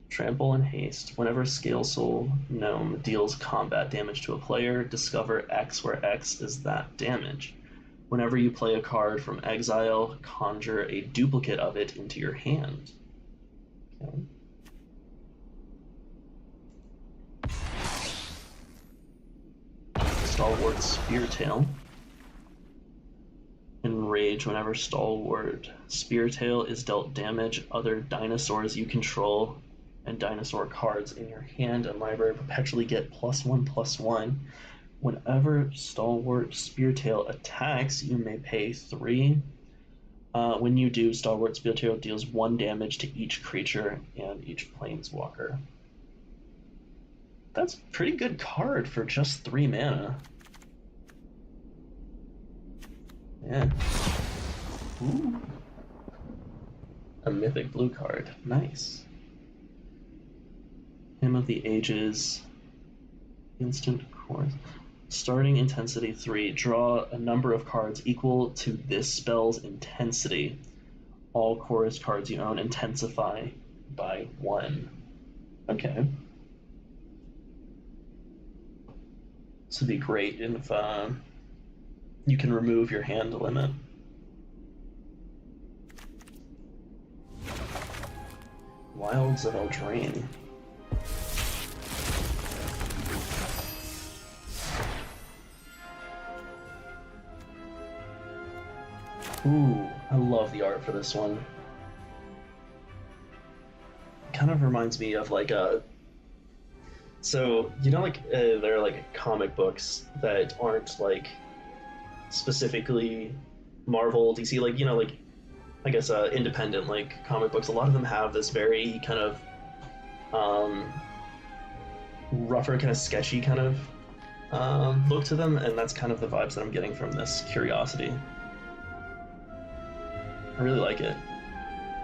Trample and Haste. Whenever Scalesoul Gnome deals combat damage to a player, discover X where X is that damage. Whenever you play a card from exile, conjure a duplicate of it into your hand. Okay. Stalwart Speartail. Enrage. Whenever Stalwart Speartail is dealt damage, other dinosaurs you control and dinosaur cards in your hand and library perpetually get +1/+1. Whenever Stalwart Speartail attacks, you may pay 3. When you do, Stalwart Speartail deals 1 damage to each creature and each planeswalker. That's a pretty good card for just 3 mana. Yeah. Ooh. A mythic blue card. Nice. Hymn of the Ages. Instant Chorus. Starting intensity 3. Draw a number of cards equal to this spell's intensity. All chorus cards you own intensify by 1. Okay. This would be great if you can remove your hand limit. Wilds of Eldraine. Ooh, I love the art for this one. Kind of reminds me of like a... So, you know, like, there are like comic books that aren't like specifically Marvel, DC, like, you know, like, I guess independent like comic books. A lot of them have this very kind of rougher, kind of sketchy kind of look to them, and that's kind of the vibes that I'm getting from this Curiosity. I really like it.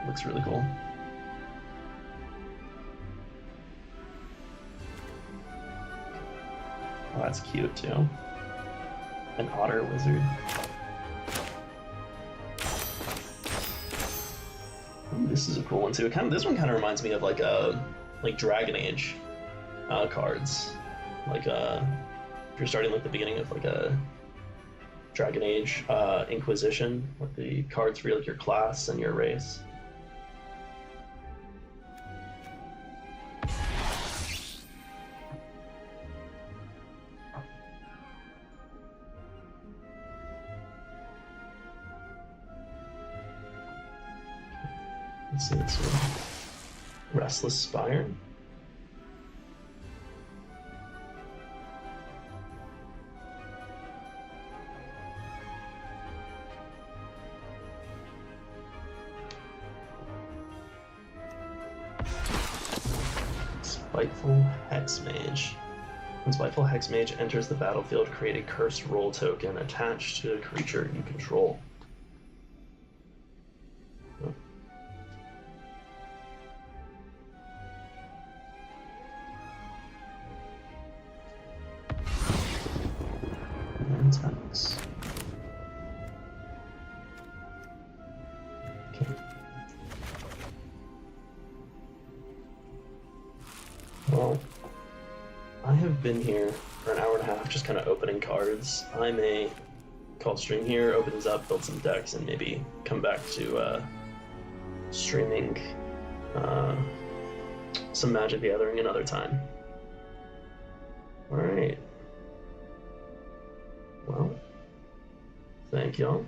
It looks really cool. Oh, that's cute too. An otter wizard. Ooh, this is a cool one too. This one kind of reminds me of like Dragon Age cards. Like if you're starting like the beginning of like a Dragon Age Inquisition, with the cards for like your class and your race. Let's see this one. Restless Spire. Spiteful Hexmage. When Spiteful Hexmage enters the battlefield, create a cursed roll token attached to a creature you control. Oh. Attacks. Okay. Well, I have been here for an hour and a half just kind of opening cards. I may call stream here, open these up, build some decks, and maybe come back to streaming some Magic the Gathering another time. Alright. Well, thank y'all.